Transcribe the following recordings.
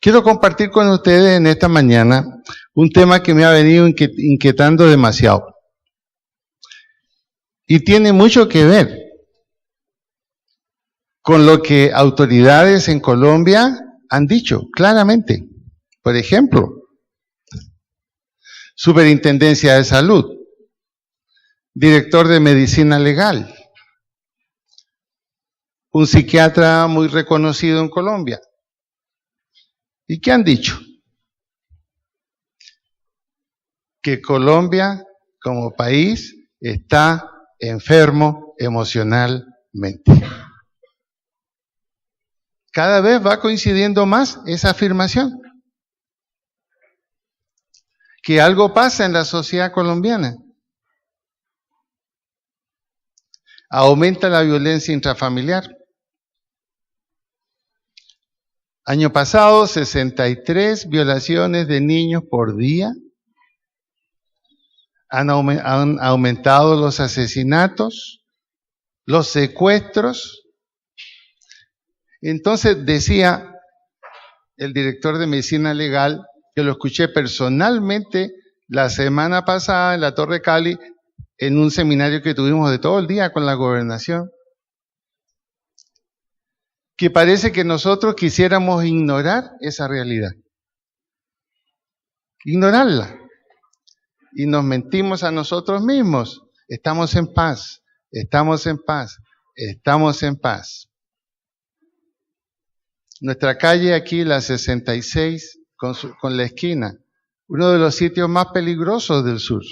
Quiero compartir con ustedes en esta mañana un tema que me ha venido inquietando demasiado. Y tiene mucho que ver con lo que autoridades en Colombia han dicho claramente. Por ejemplo, Superintendencia de Salud, director de Medicina Legal, un psiquiatra muy reconocido en Colombia. ¿Y qué han dicho? Que Colombia como país está enfermo emocionalmente. Cada vez va coincidiendo más esa afirmación. Que algo pasa en la sociedad colombiana. Aumenta la violencia intrafamiliar. Año pasado, 63 violaciones de niños por día. Han aumentado los asesinatos, los secuestros. Entonces decía el director de Medicina Legal, que lo escuché personalmente la semana pasada en la Torre Cali, en un seminario que tuvimos de todo el día con la gobernación, que parece que nosotros quisiéramos ignorar esa realidad. Ignorarla. Y nos mentimos a nosotros mismos. Estamos en paz, estamos en paz, estamos en paz. Nuestra calle aquí, la 66, con la esquina, uno de los sitios más peligrosos del sur.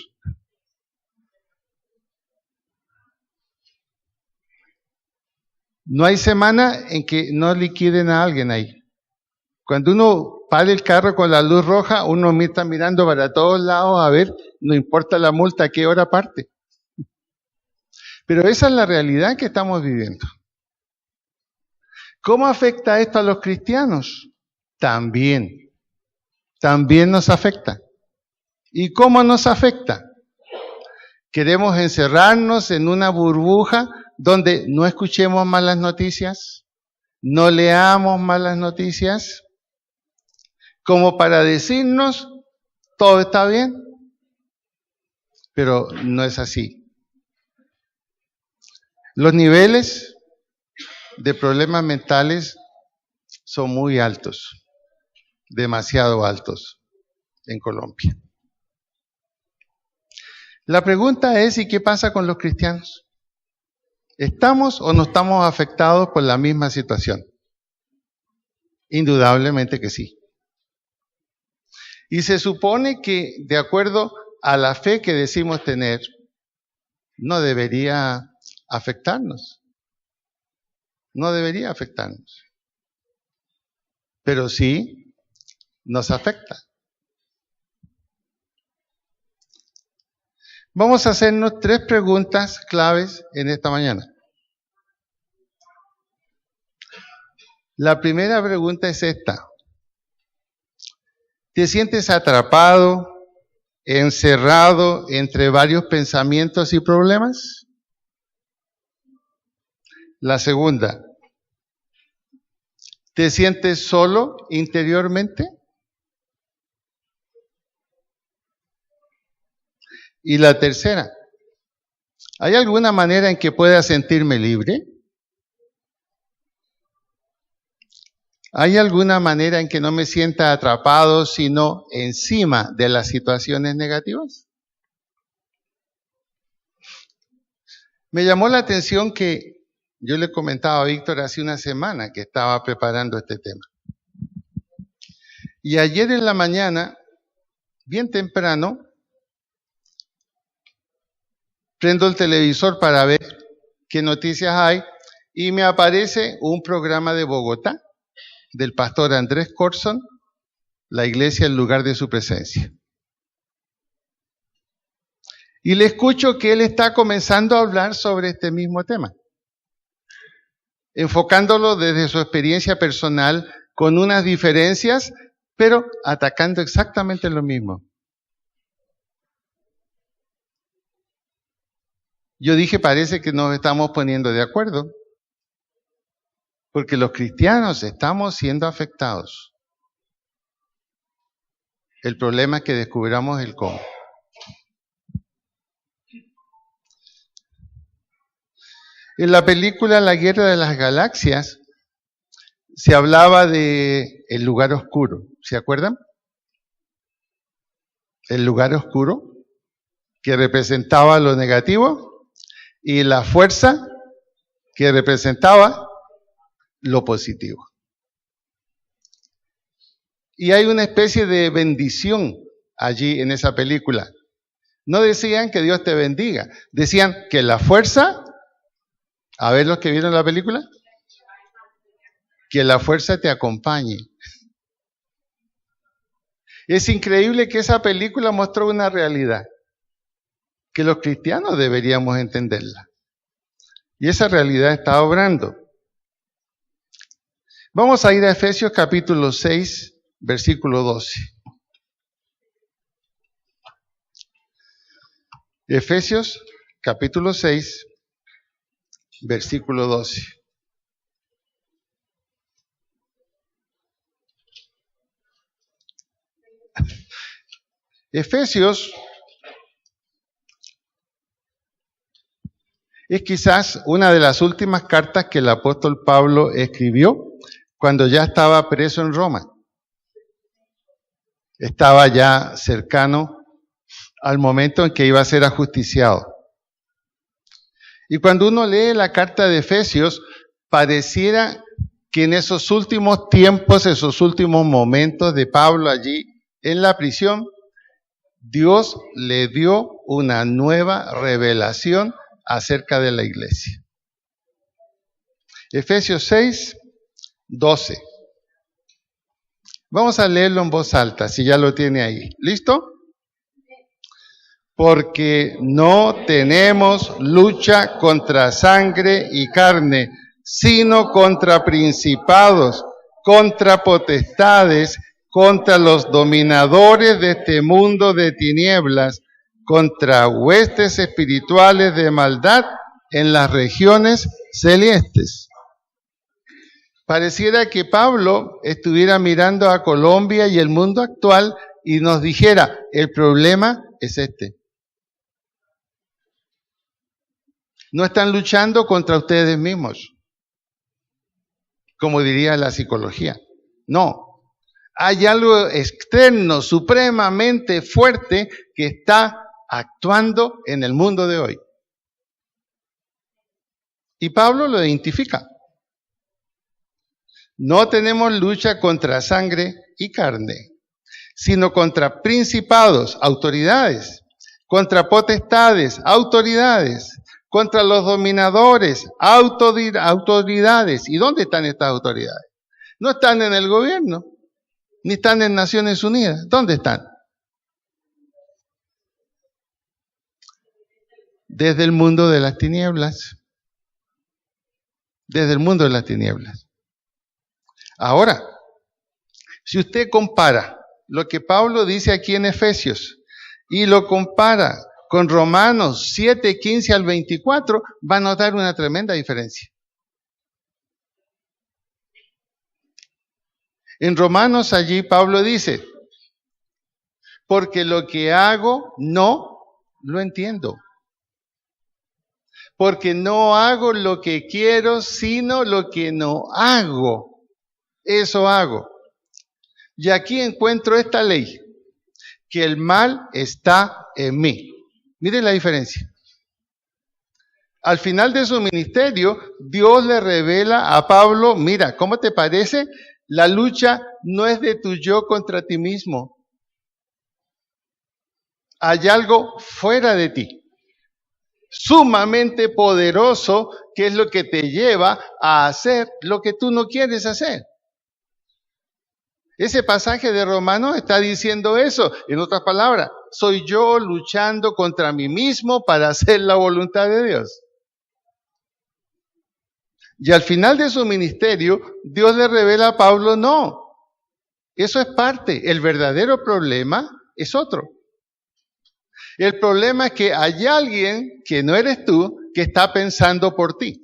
No hay semana en que no liquiden a alguien ahí. Cuando uno para el carro con la luz roja, uno está mirando para todos lados a ver, no importa la multa, a qué hora parte. Pero esa es la realidad que estamos viviendo. ¿Cómo afecta esto a los cristianos? También nos afecta. ¿Y cómo nos afecta? ¿Queremos encerrarnos en una burbuja donde no escuchemos malas noticias? ¿No leamos malas noticias? Como para decirnos, todo está bien. Pero no es así. Los niveles de problemas mentales son muy altos, demasiado altos en Colombia. La pregunta es, ¿y qué pasa con los cristianos? ¿Estamos o no estamos afectados por la misma situación? Indudablemente que sí. Y se supone que, de acuerdo a la fe que decimos tener, no debería afectarnos. No debería afectarnos. Pero sí nos afecta. Vamos a hacernos 3 preguntas claves en esta mañana. La primera pregunta es esta. ¿Te sientes atrapado, encerrado entre varios pensamientos y problemas? La segunda, ¿te sientes solo interiormente? Y la tercera, ¿hay alguna manera en que pueda sentirme libre? ¿Hay alguna manera en que no me sienta atrapado, sino encima de las situaciones negativas? Me llamó la atención que yo le comentaba a Víctor hace una semana que estaba preparando este tema. Y ayer en la mañana, bien temprano, prendo el televisor para ver qué noticias hay y me aparece un programa de Bogotá del pastor Andrés Corson, la iglesia en lugar de su presencia. Y le escucho que él está comenzando a hablar sobre este mismo tema, enfocándolo desde su experiencia personal, con unas diferencias, pero atacando exactamente lo mismo. Yo dije, parece que nos estamos poniendo de acuerdo, porque los cristianos estamos siendo afectados. El problema es que descubramos el cómo. En la película La Guerra de las Galaxias se hablaba de el lugar oscuro. ¿Se acuerdan? El lugar oscuro que representaba lo negativo y la fuerza que representaba lo positivo. Y hay una especie de bendición allí en esa película. No decían que Dios te bendiga, decían que la fuerza, a ver los que vieron la película, que la fuerza te acompañe. Es increíble que esa película mostró una realidad, que los cristianos deberíamos entenderla. Y esa realidad está obrando. Vamos a ir a Efesios capítulo 6, versículo 12. Efesios capítulo 6, versículo 12. Efesios es quizás una de las últimas cartas que el apóstol Pablo escribió cuando ya estaba preso en Roma. Estaba ya cercano al momento en que iba a ser ajusticiado. Y cuando uno lee la carta de Efesios, pareciera que en esos últimos tiempos, esos últimos momentos de Pablo allí en la prisión, Dios le dio una nueva revelación acerca de la iglesia. Efesios 6, 12. Vamos a leerlo en voz alta, si ya lo tiene ahí. ¿Listo? Porque no tenemos lucha contra sangre y carne, sino contra principados, contra potestades, contra los dominadores de este mundo de tinieblas, contra huestes espirituales de maldad en las regiones celestes. Pareciera que Pablo estuviera mirando a Colombia y el mundo actual y nos dijera, el problema es este. No están luchando contra ustedes mismos, como diría la psicología. No, hay algo externo, supremamente fuerte, que está actuando en el mundo de hoy. Y Pablo lo identifica. No tenemos lucha contra sangre y carne, sino contra principados, autoridades, contra potestades, autoridades, contra los dominadores, autoridades. ¿Y dónde están estas autoridades? No están en el gobierno, ni están en Naciones Unidas. ¿Dónde están? Desde el mundo de las tinieblas. Desde el mundo de las tinieblas. Ahora, si usted compara lo que Pablo dice aquí en Efesios y lo compara con Romanos 7, 15 al 24, va a notar una tremenda diferencia. En Romanos allí Pablo dice, porque lo que hago no lo entiendo. Porque no hago lo que quiero, sino lo que no hago. Eso hago. Y aquí encuentro esta ley, que el mal está en mí. Miren la diferencia. Al final de su ministerio, Dios le revela a Pablo, mira, ¿cómo te parece? La lucha no es de tu yo contra ti mismo. Hay algo fuera de ti, sumamente poderoso, que es lo que te lleva a hacer lo que tú no quieres hacer. Ese pasaje de Romanos está diciendo eso. En otras palabras, soy yo luchando contra mí mismo para hacer la voluntad de Dios. Y al final de su ministerio, Dios le revela a Pablo, no, eso es parte. El verdadero problema es otro. El problema es que hay alguien que no eres tú, que está pensando por ti.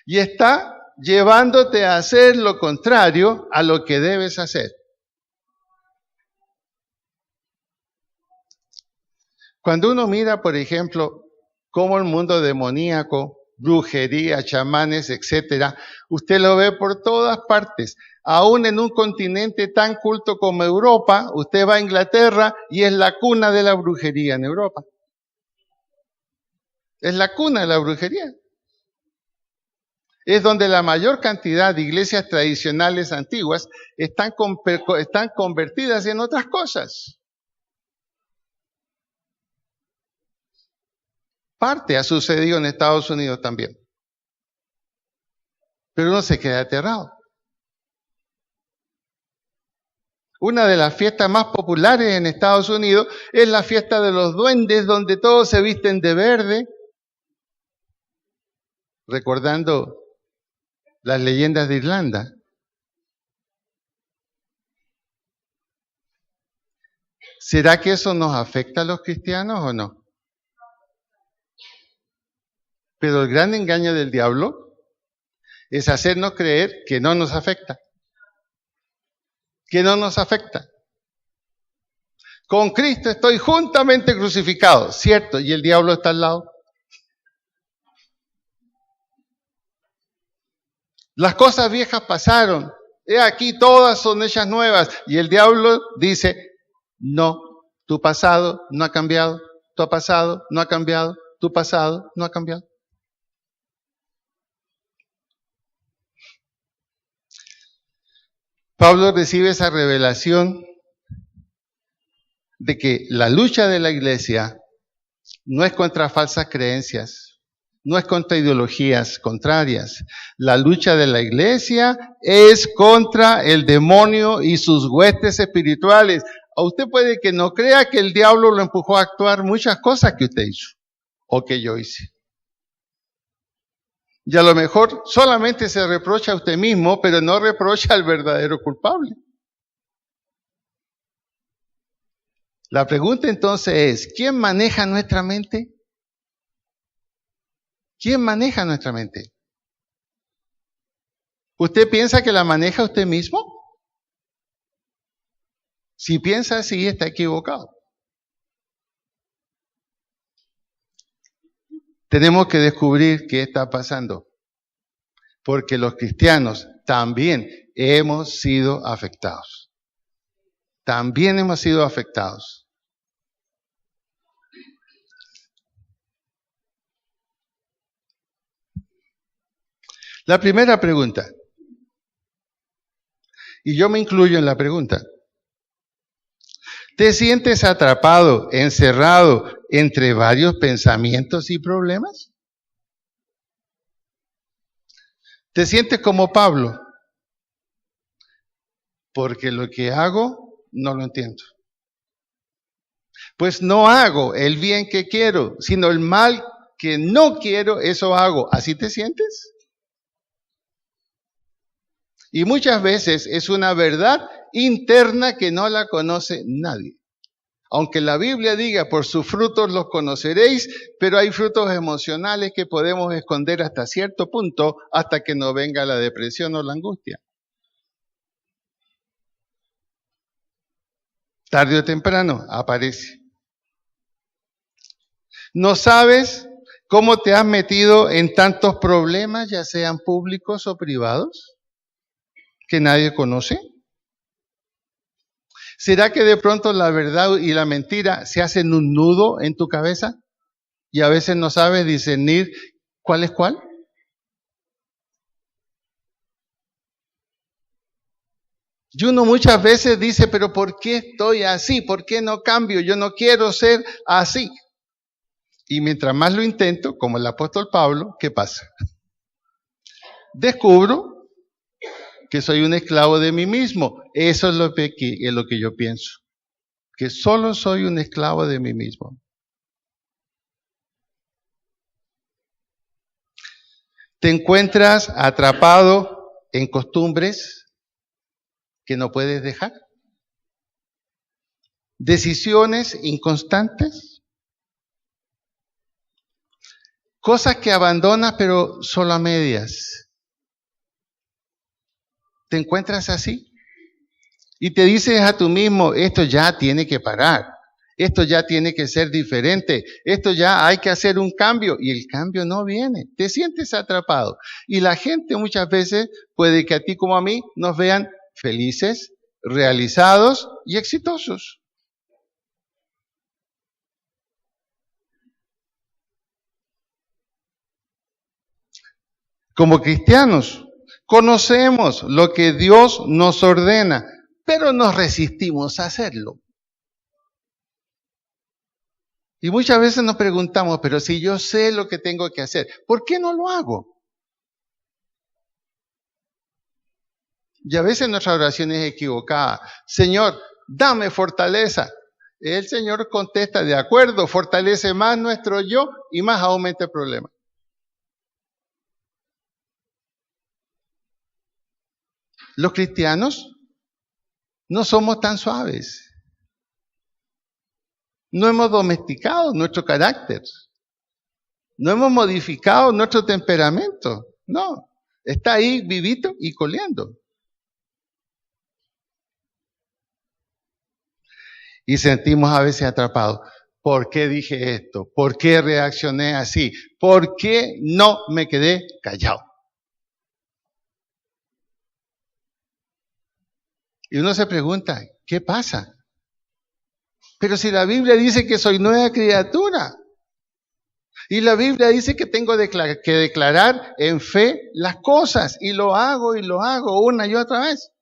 Y está llevándote a hacer lo contrario a lo que debes hacer. Cuando uno mira, por ejemplo, cómo el mundo demoníaco, brujería, chamanes, etcétera, usted lo ve por todas partes. Aún en un continente tan culto como Europa, usted va a Inglaterra y es la cuna de la brujería en Europa. Es la cuna de la brujería. Es donde la mayor cantidad de iglesias tradicionales antiguas están convertidas en otras cosas. Parte ha sucedido en Estados Unidos también. Pero uno se queda aterrado. Una de las fiestas más populares en Estados Unidos es la fiesta de los duendes, donde todos se visten de verde, recordando las leyendas de Irlanda. ¿Será que eso nos afecta a los cristianos o no? Pero el gran engaño del diablo es hacernos creer que no nos afecta. Que no nos afecta. Con Cristo estoy juntamente crucificado, ¿cierto? Y el diablo está al lado. Las cosas viejas pasaron. He aquí, todas son hechas nuevas. Y el diablo dice, no, tu pasado no ha cambiado. Tu pasado no ha cambiado. Tu pasado no ha cambiado. Pablo recibe esa revelación de que la lucha de la iglesia no es contra falsas creencias, no es contra ideologías contrarias. La lucha de la iglesia es contra el demonio y sus huestes espirituales. A usted puede que no crea que el diablo lo empujó a actuar muchas cosas que usted hizo o que yo hice. Y a lo mejor solamente se reprocha a usted mismo, pero no reprocha al verdadero culpable. La pregunta entonces es, ¿quién maneja nuestra mente? ¿Quién maneja nuestra mente? ¿Usted piensa que la maneja usted mismo? Si piensa así, está equivocado. Tenemos que descubrir qué está pasando, porque los cristianos también hemos sido afectados. También hemos sido afectados. La primera pregunta, y yo me incluyo en la pregunta, ¿te sientes atrapado, encerrado entre varios pensamientos y problemas? ¿Te sientes como Pablo? Porque lo que hago no lo entiendo. Pues no hago el bien que quiero, sino el mal que no quiero, eso hago. ¿Así te sientes? Y muchas veces es una verdad interna que no la conoce nadie. Aunque la Biblia diga, por sus frutos los conoceréis, pero hay frutos emocionales que podemos esconder hasta cierto punto, hasta que nos venga la depresión o la angustia. Tarde o temprano aparece. ¿No sabes cómo te has metido en tantos problemas, ya sean públicos o privados, que nadie conoce? ¿Será que de pronto la verdad y la mentira se hacen un nudo en tu cabeza y a veces no sabes discernir cuál es cuál? Y uno muchas veces dice, pero ¿por qué estoy así? ¿Por qué no cambio? Yo no quiero ser así. Y mientras más lo intento, como el apóstol Pablo, ¿qué pasa? Descubro que soy un esclavo de mí mismo. Eso es lo que yo pienso. Que solo soy un esclavo de mí mismo. Te encuentras atrapado en costumbres que no puedes dejar. Decisiones inconstantes. Cosas que abandonas pero solo a medias. ¿Te encuentras así? Y te dices a tú mismo, esto ya tiene que parar. esto ya tiene que ser diferente, esto ya hay que hacer un cambio y el cambio no viene, te sientes atrapado. Y la gente muchas veces puede que a ti como a mí nos vean felices, realizados y exitosos. Como cristianos, conocemos lo que Dios nos ordena, pero nos resistimos a hacerlo. Y muchas veces nos preguntamos, pero si yo sé lo que tengo que hacer, ¿por qué no lo hago? Y a veces nuestra oración es equivocada. Señor, dame fortaleza. El Señor contesta, de acuerdo, fortalece más nuestro yo y más aumenta el problema. Los cristianos no somos tan suaves. No hemos domesticado nuestro carácter. No hemos modificado nuestro temperamento. No, está ahí vivito y coleando. Y sentimos a veces atrapados. ¿Por qué dije esto? ¿Por qué reaccioné así? ¿Por qué no me quedé callado? Y uno se pregunta, ¿qué pasa? Pero si la Biblia dice que soy nueva criatura. Y la Biblia dice que tengo que declarar en fe las cosas. Y lo hago una y otra vez.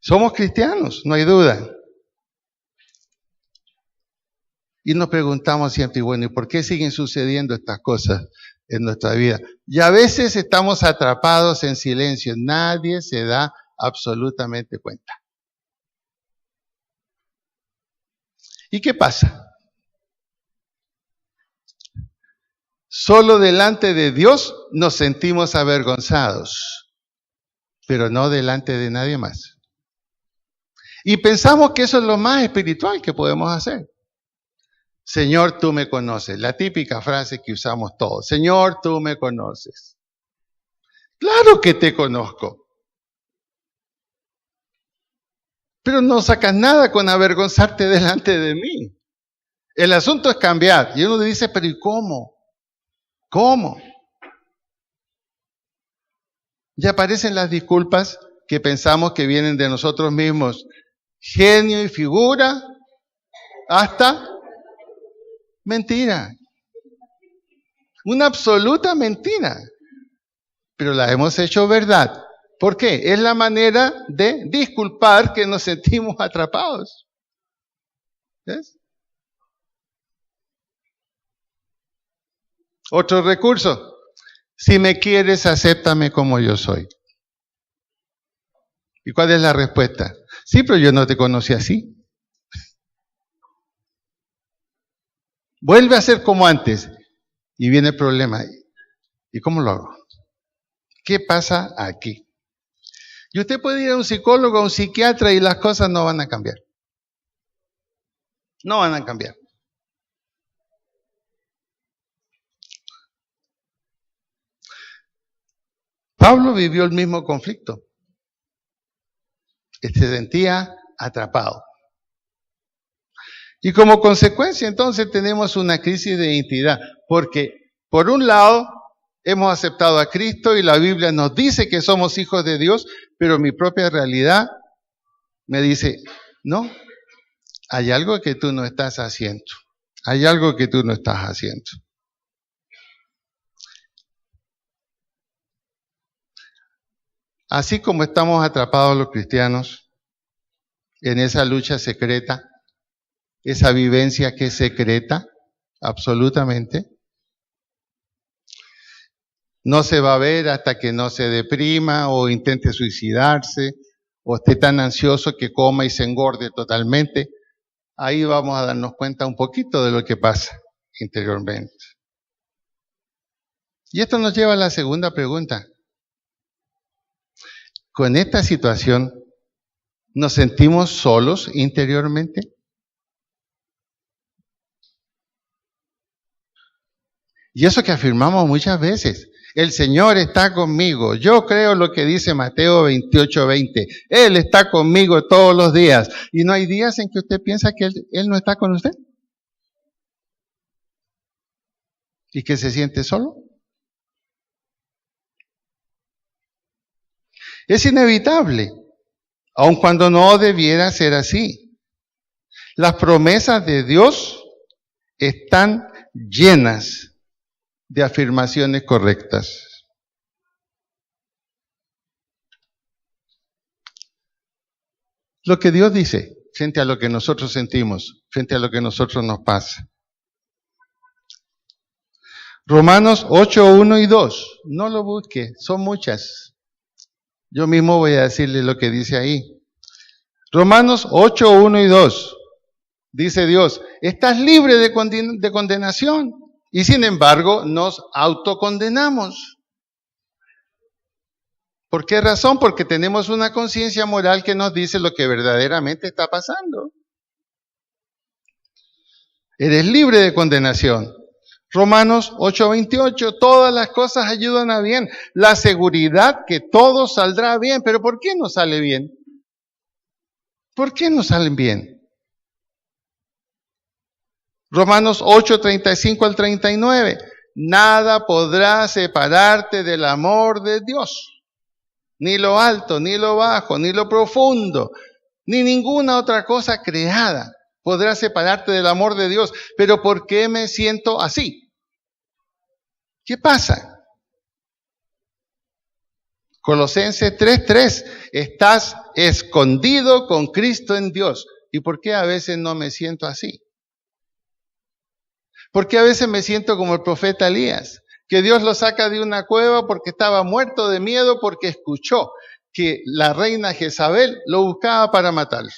Somos cristianos, no hay duda. Y nos preguntamos siempre, bueno, ¿y por qué siguen sucediendo estas cosas en nuestra vida? Y a veces estamos atrapados en silencio, nadie se da absolutamente cuenta. ¿Y qué pasa? Solo delante de Dios nos sentimos avergonzados, pero no delante de nadie más. Y pensamos que eso es lo más espiritual que podemos hacer. Señor, tú me conoces. La típica frase que usamos todos. Señor, tú me conoces. Claro que te conozco. Pero no sacas nada con avergonzarte delante de mí. El asunto es cambiar. Y uno dice, pero ¿y cómo? ¿Cómo? Ya aparecen las disculpas que pensamos que vienen de nosotros mismos. Genio y figura hasta mentira. Una absoluta mentira. Pero la hemos hecho verdad. ¿Por qué? Es la manera de disculpar que nos sentimos atrapados. ¿Ves? Otro recurso. Si me quieres, acéptame como yo soy. ¿Y cuál es la respuesta? Sí, pero yo no te conocí así. Vuelve a ser como antes. Y viene el problema. ¿Y cómo lo hago? ¿Qué pasa aquí? Y usted puede ir a un psicólogo, a un psiquiatra y las cosas no van a cambiar. No van a cambiar. Pablo vivió el mismo conflicto. Se sentía atrapado. Y como consecuencia entonces tenemos una crisis de identidad, porque por un lado hemos aceptado a Cristo y la Biblia nos dice que somos hijos de Dios, pero mi propia realidad me dice, no, hay algo que tú no estás haciendo, hay algo que tú no estás haciendo. Así como estamos atrapados los cristianos en esa lucha secreta, esa vivencia que es secreta, absolutamente, no se va a ver hasta que no se deprima o intente suicidarse o esté tan ansioso que coma y se engorde totalmente. Ahí vamos a darnos cuenta un poquito de lo que pasa interiormente. Y esto nos lleva a la segunda pregunta. ¿Con esta situación nos sentimos solos interiormente? Y eso que afirmamos muchas veces. El Señor está conmigo. Yo creo lo que dice Mateo 28:20. Él está conmigo todos los días. ¿Y no hay días en que usted piensa que Él no está con usted? ¿Y que se siente solo? Es inevitable, aun cuando no debiera ser así. Las promesas de Dios están llenas de afirmaciones correctas. Lo que Dios dice frente a lo que nosotros sentimos, frente a lo que a nosotros nos pasa. Romanos 8:1 y 2. No lo busque, son muchas. Yo mismo voy a decirle lo que dice ahí. Romanos 8:1 y 2. Dice Dios, estás libre de condenación. Y sin embargo, nos autocondenamos. ¿Por qué razón? Porque tenemos una conciencia moral que nos dice lo que verdaderamente está pasando. Eres libre de condenación. Romanos 8:28, todas las cosas ayudan a bien. La seguridad que todo saldrá bien. ¿Pero por qué no sale bien? ¿Por qué no salen bien? Romanos 8:35 al 39, nada podrá separarte del amor de Dios. Ni lo alto, ni lo bajo, ni lo profundo, ni ninguna otra cosa creada podrá separarte del amor de Dios. Pero ¿por qué me siento así? ¿Qué pasa? Colosenses 3:3, estás escondido con Cristo en Dios. ¿Y por qué a veces no me siento así? ¿Por qué a veces me siento como el profeta Elías? Que Dios lo saca de una cueva porque estaba muerto de miedo porque escuchó que la reina Jezabel lo buscaba para matarlo.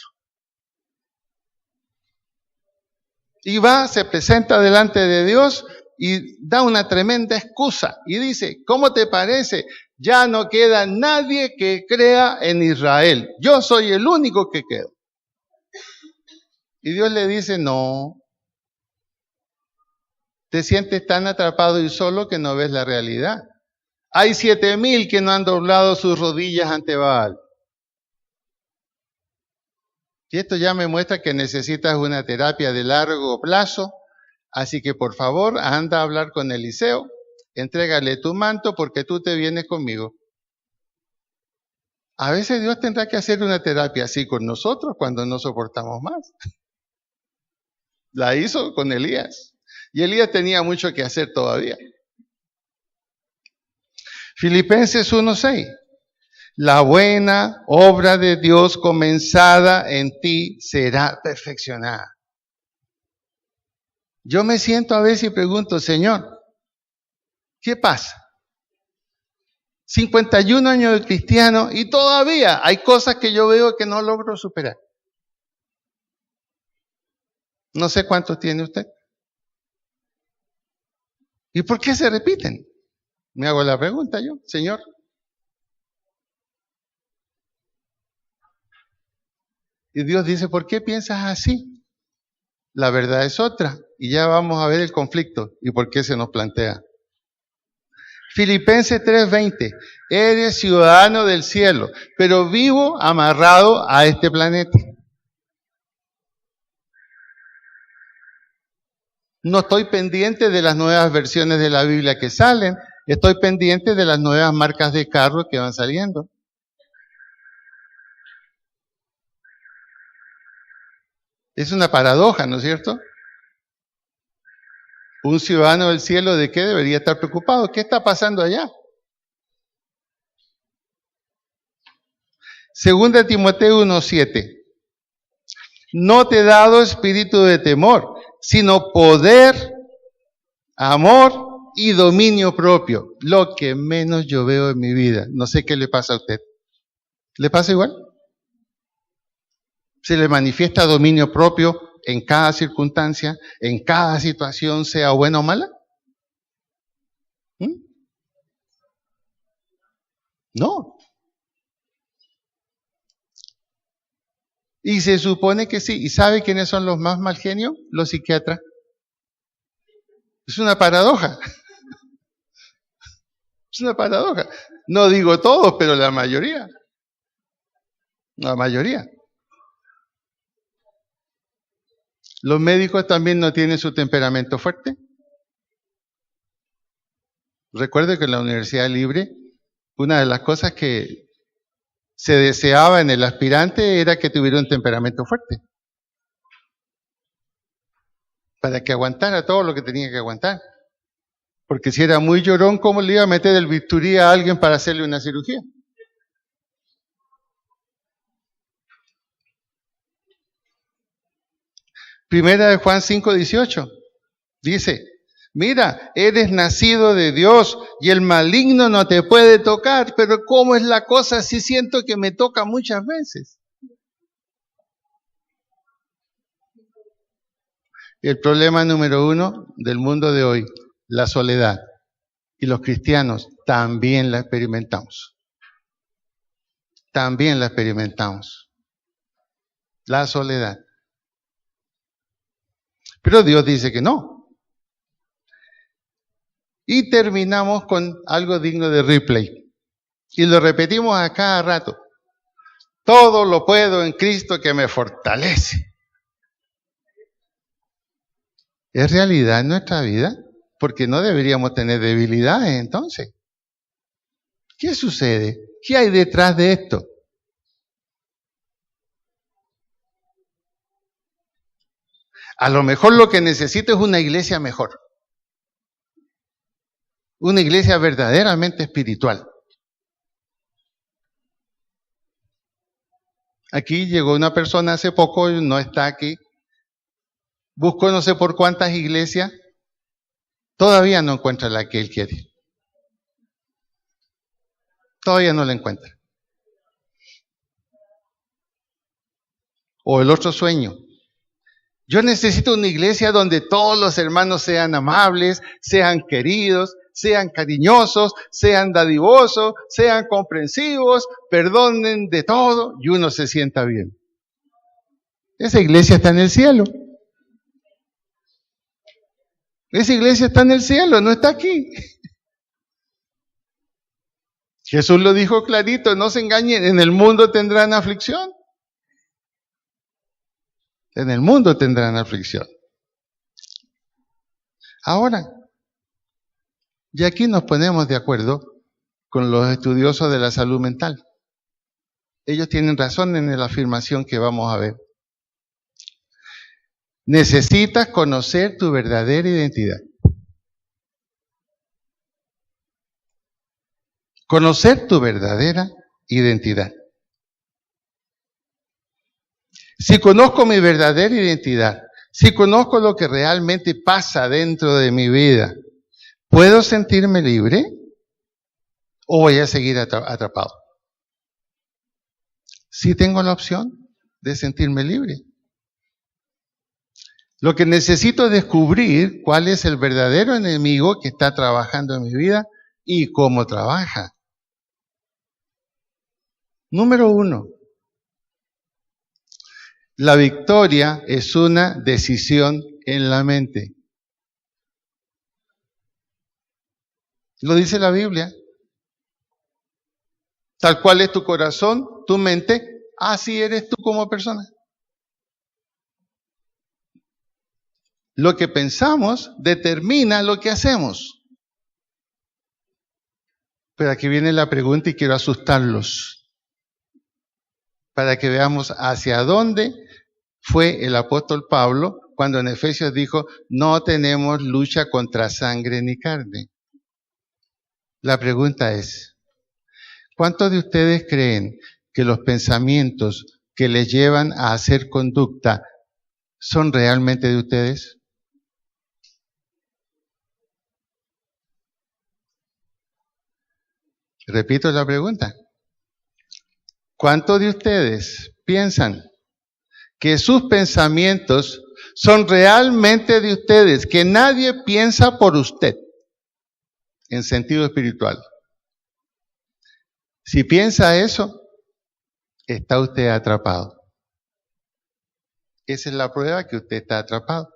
Y va, se presenta delante de Dios y da una tremenda excusa. Y dice, ¿cómo te parece? Ya no queda nadie que crea en Israel. Yo soy el único que quedo. Y Dios le dice, no. Te sientes tan atrapado y solo que no ves la realidad. Hay 7,000 que no han doblado sus rodillas ante Baal. Y esto ya me muestra que necesitas una terapia de largo plazo. Así que por favor, anda a hablar con Eliseo. Entrégale tu manto porque tú te vienes conmigo. A veces Dios tendrá que hacer una terapia así con nosotros cuando no soportamos más. La hizo con Elías. Y Elías tenía mucho que hacer todavía. Filipenses 1:6. La buena obra de Dios comenzada en ti será perfeccionada. Yo me siento a veces y pregunto, Señor, ¿qué pasa? 51 años de cristiano y todavía hay cosas que yo veo que no logro superar. No sé cuántos tiene usted. ¿Y por qué se repiten? Me hago la pregunta yo, Señor. Y Dios dice, ¿por qué piensas así? La verdad es otra. Y ya vamos a ver el conflicto y por qué se nos plantea. Filipenses 3:20. Eres ciudadano del cielo, pero vivo amarrado a este planeta. No estoy pendiente de las nuevas versiones de la Biblia que salen. Estoy pendiente de las nuevas marcas de carro que van saliendo. Es una paradoja, ¿no es cierto? Un ciudadano del cielo, ¿de qué debería estar preocupado? ¿Qué está pasando allá? Segunda Timoteo 1:7. No te he dado espíritu de temor, sino poder, amor y dominio propio. Lo que menos yo veo en mi vida. No sé qué le pasa a usted. ¿Le pasa igual? Se le manifiesta dominio propio en cada circunstancia, en cada situación, sea buena o mala. No. Y se supone que sí. ¿Y sabe quiénes son los más mal genios? Los psiquiatras. Es una paradoja. Es una paradoja. No digo todos, pero la mayoría. La mayoría. Los médicos también no tienen su temperamento fuerte. Recuerdo que en la Universidad Libre, una de las cosas que se deseaba en el aspirante era que tuviera un temperamento fuerte. Para que aguantara todo lo que tenía que aguantar. Porque si era muy llorón, ¿cómo le iba a meter el bisturí a alguien para hacerle una cirugía? Primera de Juan 5:18 dice, mira, eres nacido de Dios y el maligno no te puede tocar, pero ¿cómo es la cosa si siento que me toca muchas veces? El problema número uno del mundo de hoy, la soledad. Y los cristianos también la experimentamos. También la experimentamos. La soledad. Pero Dios dice que no. Y terminamos con algo digno de replay. Y lo repetimos a cada rato. Todo lo puedo en Cristo que me fortalece. ¿Es realidad en nuestra vida? Porque no deberíamos tener debilidades entonces. ¿Qué sucede? ¿Qué hay detrás de esto? A lo mejor lo que necesito es una iglesia mejor. Una iglesia verdaderamente espiritual. Aquí llegó una persona hace poco, no está aquí. Buscó no sé por cuántas iglesias. Todavía no encuentra la que él quiere. Todavía no la encuentra. O el otro sueño. Yo necesito una iglesia donde todos los hermanos sean amables, sean queridos, sean cariñosos, sean dadivosos, sean comprensivos, perdonen de todo y uno se sienta bien. Esa iglesia está en el cielo. Esa iglesia está en el cielo, no está aquí. Jesús lo dijo clarito, no se engañen, en el mundo tendrán aflicción. En el mundo tendrán aflicción. Ahora, y aquí nos ponemos de acuerdo con los estudiosos de la salud mental. Ellos tienen razón en la afirmación que vamos a ver. Necesitas conocer tu verdadera identidad. Conocer tu verdadera identidad. Si conozco mi verdadera identidad, si conozco lo que realmente pasa dentro de mi vida, ¿puedo sentirme libre o voy a seguir atrapado? Sí tengo la opción de sentirme libre. Lo que necesito es descubrir cuál es el verdadero enemigo que está trabajando en mi vida y cómo trabaja. Número 1. La victoria es una decisión en la mente. Lo dice la Biblia. Tal cual es tu corazón, tu mente, así eres tú como persona. Lo que pensamos determina lo que hacemos. Pero aquí viene la pregunta y quiero asustarlos. Para que veamos hacia dónde fue el apóstol Pablo cuando en Efesios dijo, no tenemos lucha contra sangre ni carne. La pregunta es, ¿cuántos de ustedes creen que los pensamientos que les llevan a hacer conducta son realmente de ustedes? Repito la pregunta. ¿Cuántos de ustedes piensan que sus pensamientos son realmente de ustedes, que nadie piensa por usted en sentido espiritual? Si piensa eso, está usted atrapado. Esa es la prueba que usted está atrapado.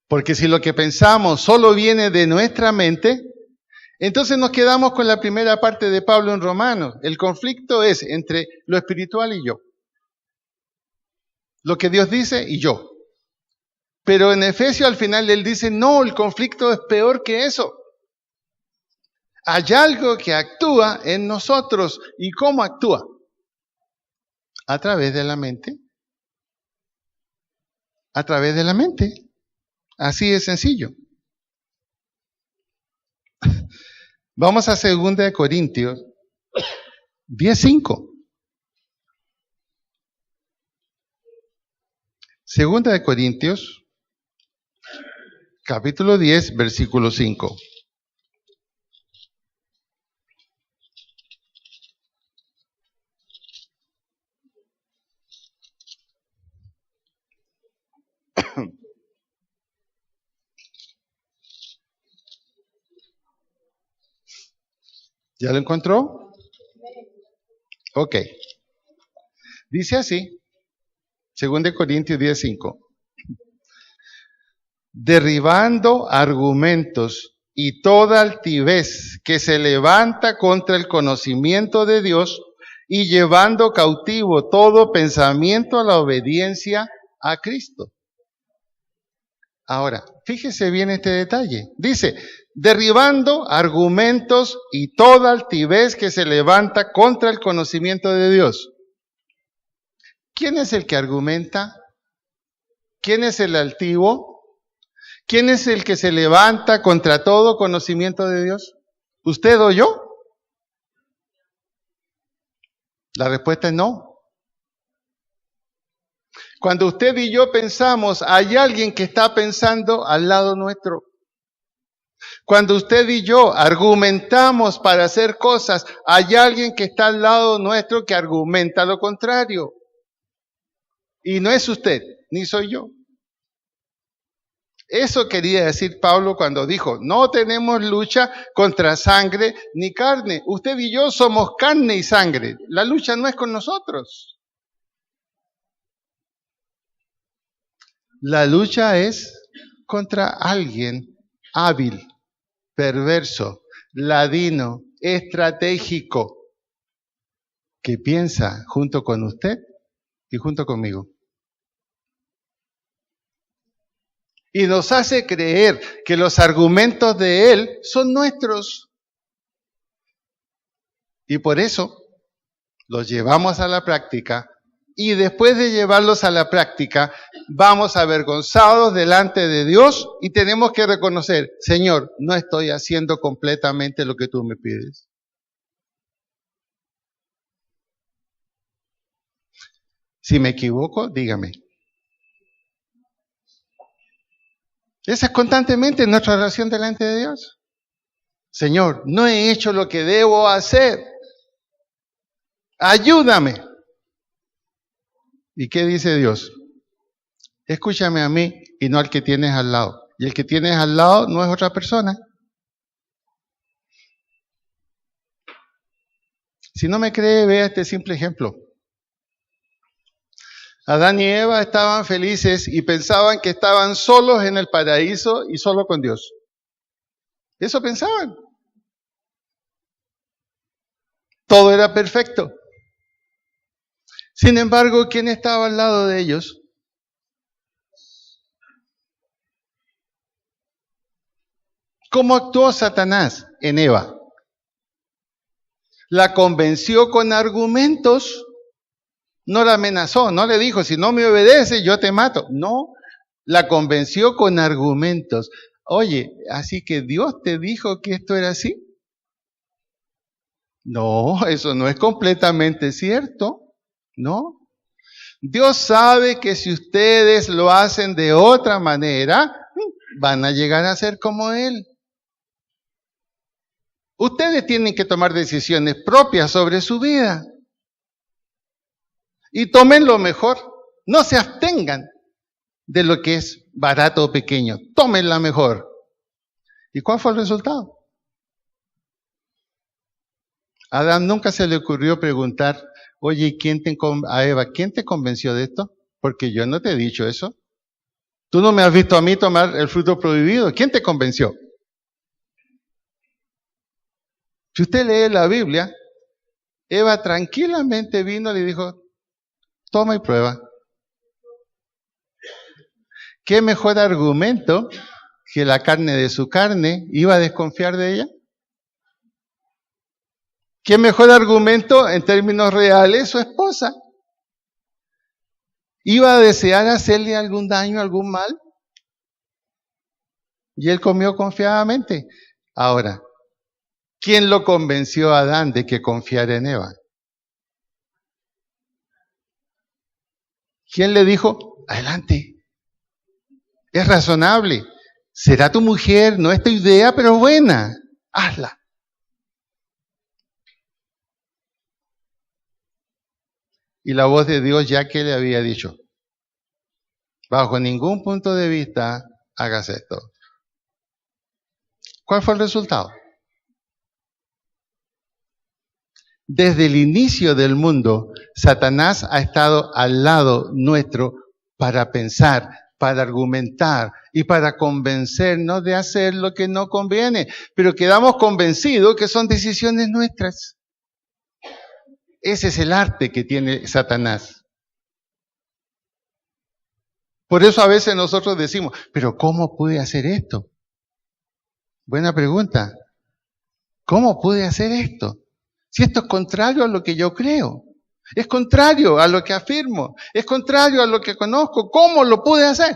Porque si lo que pensamos solo viene de nuestra mente, entonces nos quedamos con la primera parte de Pablo en Romanos. El conflicto es entre lo espiritual y yo. Lo que Dios dice y yo. Pero en Efesios al final él dice, no, el conflicto es peor que eso. Hay algo que actúa en nosotros. ¿Y cómo actúa? A través de la mente. A través de la mente. Así de sencillo. Vamos a 2 Corintios 10:5. 2 Corintios, capítulo 10, versículo 5. ¿Ya lo encontró? Ok. Dice así, 2 Corintios 10:5. Derribando argumentos y toda altivez que se levanta contra el conocimiento de Dios y llevando cautivo todo pensamiento a la obediencia a Cristo. Ahora, fíjese bien este detalle. Dice, derribando argumentos y toda altivez que se levanta contra el conocimiento de Dios. ¿Quién es el que argumenta? ¿Quién es el altivo? ¿Quién es el que se levanta contra todo conocimiento de Dios? ¿Usted o yo? La respuesta es no. Cuando usted y yo pensamos, hay alguien que está pensando al lado nuestro. Cuando usted y yo argumentamos para hacer cosas, hay alguien que está al lado nuestro que argumenta lo contrario. Y no es usted, ni soy yo. Eso quería decir Pablo cuando dijo, no tenemos lucha contra sangre ni carne. Usted y yo somos carne y sangre. La lucha no es con nosotros. La lucha es contra alguien hábil, perverso, ladino, estratégico, que piensa junto con usted y junto conmigo. Y nos hace creer que los argumentos de él son nuestros. Y por eso los llevamos a la práctica. Y después de llevarlos a la práctica, vamos avergonzados delante de Dios y tenemos que reconocer, Señor, no estoy haciendo completamente lo que tú me pides. Si me equivoco, dígame. Esa es constantemente nuestra oración delante de Dios. Señor, no he hecho lo que debo hacer. Ayúdame. ¿Y qué dice Dios? Escúchame a mí y no al que tienes al lado. Y el que tienes al lado no es otra persona. Si no me cree, vea este simple ejemplo. Adán y Eva estaban felices y pensaban que estaban solos en el paraíso y solo con Dios. Eso pensaban. Todo era perfecto. Sin embargo, ¿quién estaba al lado de ellos? ¿Cómo actuó Satanás en Eva? La convenció con argumentos, no la amenazó, no le dijo, si no me obedeces, yo te mato. No, la convenció con argumentos. Oye, ¿así que Dios te dijo que esto era así? No, eso no es completamente cierto. No. Dios sabe que si ustedes lo hacen de otra manera, van a llegar a ser como Él. Ustedes tienen que tomar decisiones propias sobre su vida. Y tomen lo mejor. No se abstengan de lo que es barato o pequeño. Tomen la mejor. ¿Y cuál fue el resultado? A Adán nunca se le ocurrió preguntar, oye, a Eva, ¿quién te convenció de esto? Porque yo no te he dicho eso. Tú no me has visto a mí tomar el fruto prohibido. ¿Quién te convenció? Si usted lee la Biblia, Eva tranquilamente vino y le dijo, toma y prueba. ¿Qué mejor argumento que la carne de su carne iba a desconfiar de ella? ¿Qué mejor argumento en términos reales su esposa? ¿Iba a desear hacerle algún daño, algún mal? Y él comió confiadamente. Ahora, ¿quién lo convenció a Adán de que confiara en Eva? ¿Quién le dijo, adelante? Es razonable. Será tu mujer, no es tu idea, pero buena. Hazla. Y la voz de Dios ya que le había dicho, bajo ningún punto de vista hagas esto. ¿Cuál fue el resultado? Desde el inicio del mundo, Satanás ha estado al lado nuestro para pensar, para argumentar y para convencernos de hacer lo que no conviene. Pero quedamos convencidos que son decisiones nuestras. Ese es el arte que tiene Satanás. Por eso a veces nosotros decimos, pero ¿cómo pude hacer esto? Buena pregunta. ¿Cómo pude hacer esto? Si esto es contrario a lo que yo creo, es contrario a lo que afirmo, es contrario a lo que conozco, ¿cómo lo pude hacer?